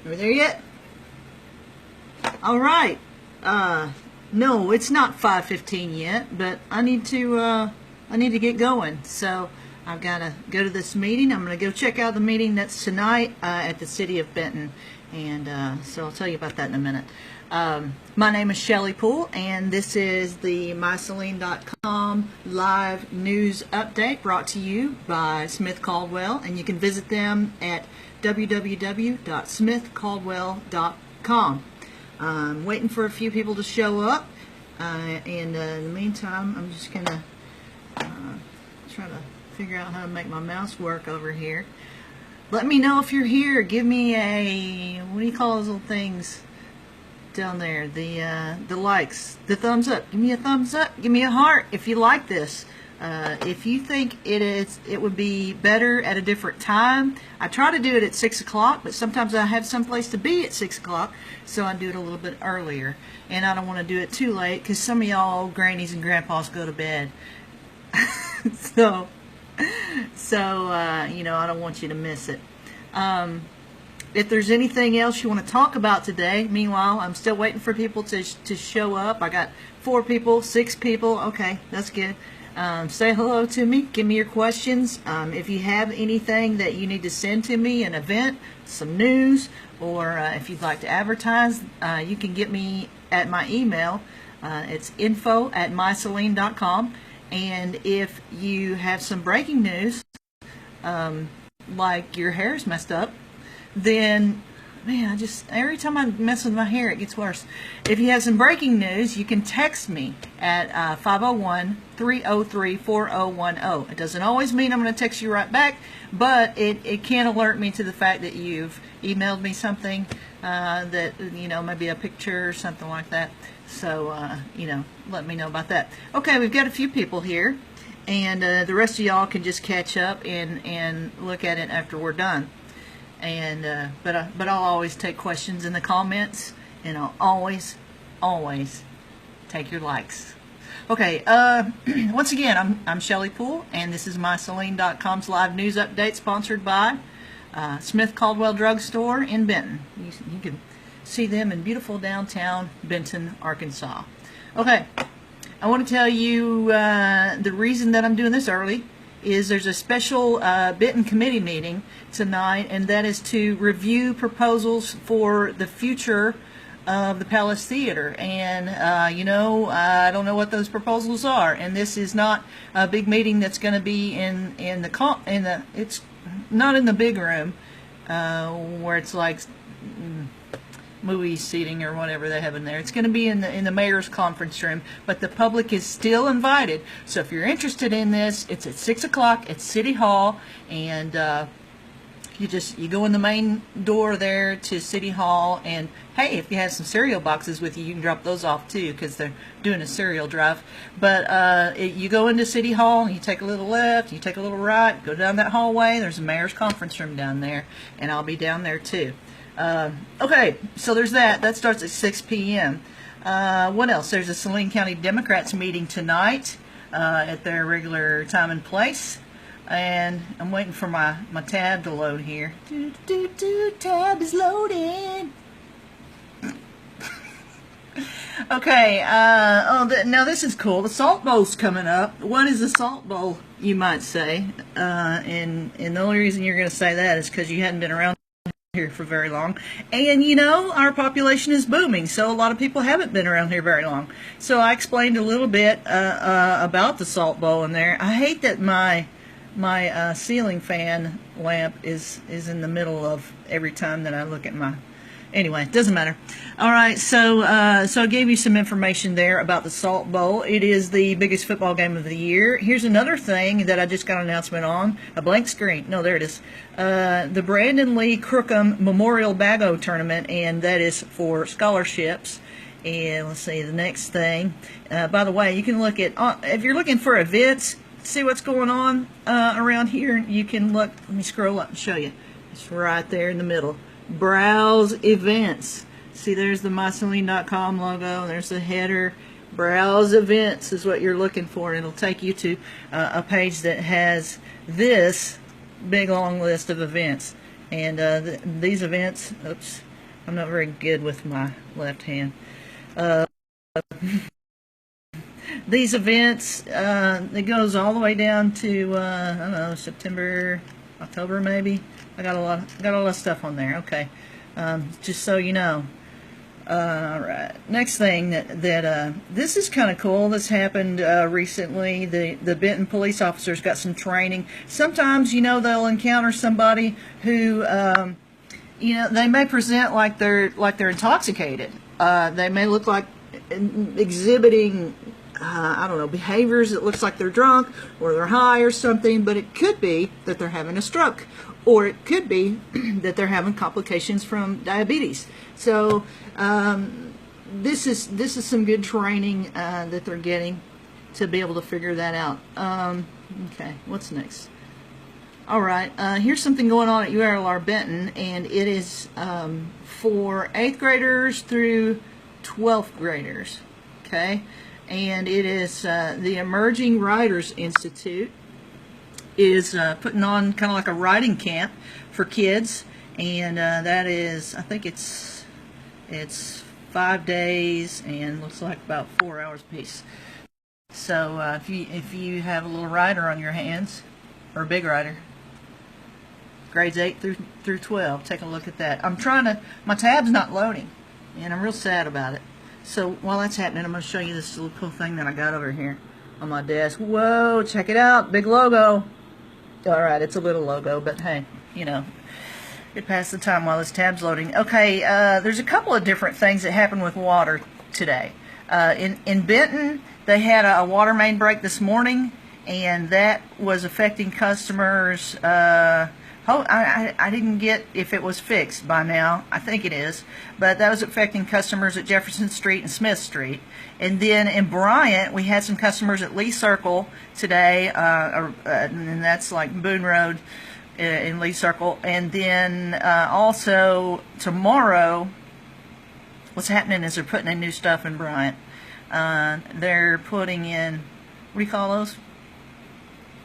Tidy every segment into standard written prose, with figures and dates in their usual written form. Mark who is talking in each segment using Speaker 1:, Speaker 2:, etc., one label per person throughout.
Speaker 1: Are we there yet? All right. No, it's not 5:15 yet, but I need to get going. So I've got to go to this meeting. I'm going to go check out the meeting that's tonight at the city of Benton, and so I'll tell you about that in a minute. My name is Shelley Poole, and this is the MySaline.com live news update brought to you by Smith Caldwell, and you can visit them at www.smithcaldwell.com. I'm waiting for a few people to show up, and in the meantime, I'm just going to try to figure out how to make my mouse work over here. Let me know if you're here. Give me a, what do you call those little things down there? The likes, the thumbs up. Give me a thumbs up. Give me a heart if you like this. If you think it would be better at a different time. I try to do it at 6 o'clock, but sometimes I have someplace to be at 6 o'clock, so I do it a little bit earlier. And I don't want to do it too late, because some of y'all old grannies and grandpas go to bed. so you know, I don't want you to miss it. If there's anything else you want to talk about today, meanwhile, I'm still waiting for people to show up. I got 4 people, 6 people. Okay, that's good. Say hello to me. Give me your questions. If you have anything that you need to send to me, an event, some news, or if you'd like to advertise, you can get me at my email. It's info@mysaline.com. And if you have some breaking news, like your hair is messed up, then, man, every time I mess with my hair, it gets worse. If you have some breaking news, you can text me at 501-303-4010. It doesn't always mean I'm going to text you right back, but it can alert me to the fact that you've emailed me something that, you know, maybe a picture or something like that. So, you know, let me know about that. Okay, we've got a few people here, and the rest of y'all can just catch up and look at it after we're done. And but I'll always take questions in the comments, and I'll always take your likes. Okay, once again, I'm Shelley Poole, and this is MySaline.com's live news update, sponsored by Smith Caldwell Drug Store in Benton. You can see them in beautiful downtown Benton, Arkansas. Okay, I want to tell you the reason that I'm doing this early is there's a special Benton committee meeting tonight, and that is to review proposals for the future of the Palace Theater. And you know, I don't know what those proposals are, and this is not a big meeting that's going to be in the it's not in the big room where it's like movie seating or whatever they have in there. It's going to be in the mayor's conference room, but the public is still invited. So if you're interested in this, it's at 6 o'clock at City Hall, and you go in the main door there to City Hall, and hey, if you have some cereal boxes with you, you can drop those off too, because they're doing a cereal drive. But you go into City Hall, and you take a little left, you take a little right, go down that hallway. There's a mayor's conference room down there, and I'll be down there too. Okay, so there's that. That starts at 6 p.m. What else? There's a Saline County Democrats meeting tonight at their regular time and place. And I'm waiting for my tab to load here. Tab is loading. Okay, now this is cool. The Salt Bowl's coming up. What is the Salt Bowl, you might say? And the only reason you're going to say that is because you hadn't been around here for very long, and you know, our population is booming, so a lot of people haven't been around here very long. So I explained a little bit about the Salt Bowl in there. I hate that my ceiling fan lamp is in the middle of every time that I look at my. Anyway, it doesn't matter. All right, so I gave you some information there about the Salt Bowl. It is the biggest football game of the year. Here's another thing that I just got an announcement on. A blank screen. No, there it is. The Brandon Lee Crookham Memorial Bago Tournament, and that is for scholarships. And let's see, the next thing. By the way, you can look at, if you're looking for events, see what's going on around here, you can look. Let me scroll up and show you. It's right there in the middle. Browse events. See, there's the MySaline.com logo. There's the header. Browse events is what you're looking for, and it'll take you to a page that has this big long list of events. And these events, oops, I'm not very good with my left hand. These events, it goes all the way down to I don't know, September, October maybe. I got a lot of stuff on there. Okay, just so you know. All right. Next thing that this is kind of cool. This happened recently. The Benton police officers got some training. Sometimes, you know, they'll encounter somebody who, you know, they may present like they're intoxicated. They may look like exhibiting, I don't know, behaviors that looks like they're drunk or they're high or something. But it could be that they're having a stroke, or it could be that they're having complications from diabetes. So this is some good training that they're getting to be able to figure that out. Okay, what's next? All right, here's something going on at URLR Benton, and it is for 8th graders through 12th graders. Okay, and it is the Emerging Writers Institute is putting on kind of like a writing camp for kids, and that is, I think it's 5 days and looks like about 4 hours apiece. So if you have a little writer on your hands, or a big writer, grades 8 through 12, take a look at that. My tab's not loading, and I'm real sad about it. So while that's happening, I'm going to show you this little cool thing that I got over here on my desk. Whoa, check it out, big logo. All right, it's a little logo, but hey, you know, it passed the time while this tab's loading. Okay, there's a couple of different things that happened with water today. In Benton, they had a water main break this morning, and that was affecting customers. I didn't get if it was fixed by now. I think it is, but that was affecting customers at Jefferson Street and Smith Street. And then in Bryant, we had some customers at Lee Circle today, and that's like Boone Road in Lee Circle. And then also tomorrow, what's happening is they're putting in new stuff in Bryant. They're putting in, what do you call those?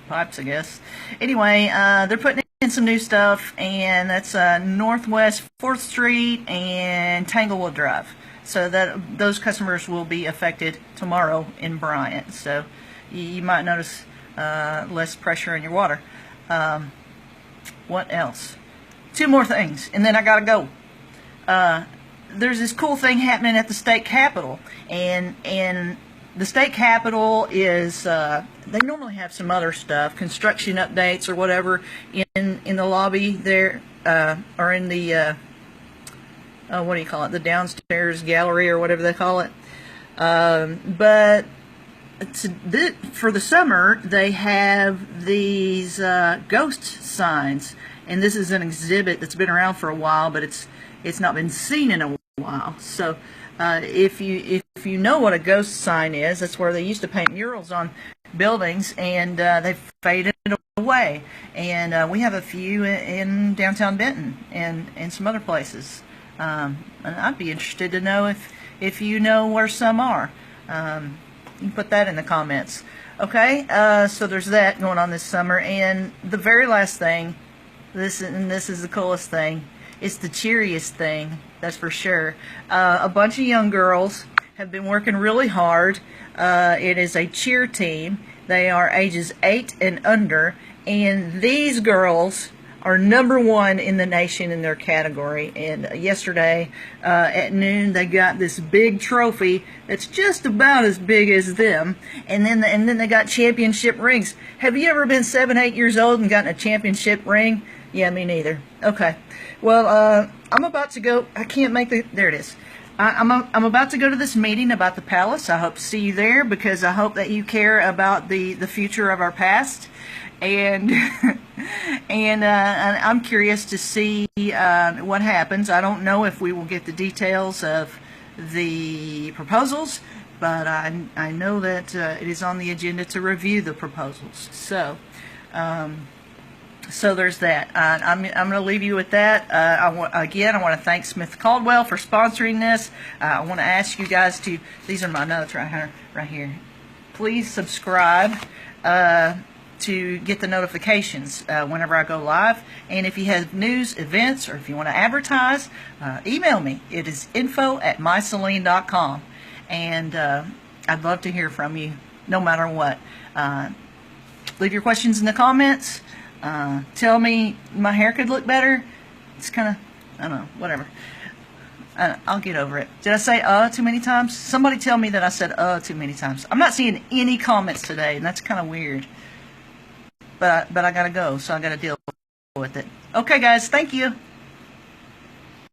Speaker 1: Pipes, I guess. Anyway, they're putting in some new stuff, and that's Northwest 4th Street and Tanglewood Drive. So that those customers will be affected tomorrow in Bryant. So you might notice less pressure in your water. What else? 2 more things, and then I gotta go. There's this cool thing happening at the state capitol, and the state capitol is they normally have some other stuff, construction updates or whatever, in the lobby there, or in the what do you call it, the downstairs gallery or whatever they call it. But for the summer, they have these ghost signs, and this is an exhibit that's been around for a while, but it's not been seen in a while. So if you know what a ghost sign is, that's where they used to paint murals on buildings, and they've faded away. And we have a few in downtown Benton and some other places. And I'd be interested to know if you know where some are. You can put that in the comments. Okay, so there's that going on this summer. And the very last thing, this is the coolest thing. It's the cheeriest thing, that's for sure. A bunch of young girls have been working really hard. It is a cheer team. They are ages 8 and under, and these girls are #1 in the nation in their category. And yesterday at noon, they got this big trophy that's just about as big as them, and then they got championship rings. Have you ever been 7, 8 years old and gotten a championship ring? Yeah, me neither. Okay, well, I'm about to go. I can't make the. There it is. I'm about to go to this meeting about the palace. I hope to see you there, because I hope that you care about the future of our past. And and I'm curious to see what happens. I don't know if we will get the details of the proposals, but I know that it is on the agenda to review the proposals. So so there's that. I'm going to leave you with that. Again, I want to thank Smith Caldwell for sponsoring this. I want to ask you guys to, these are my notes right here. Please subscribe to get the notifications whenever I go live. And if you have news, events, or if you want to advertise, email me. It is info@mysaline.com. And I'd love to hear from you no matter what. Leave your questions in the comments. Tell me my hair could look better. It's kind of, I don't know, whatever. I'll get over it. Did I say too many times? Somebody tell me that I said too many times. I'm not seeing any comments today, and that's kind of weird. But I gotta go, so I gotta deal with it. Okay, guys, thank you.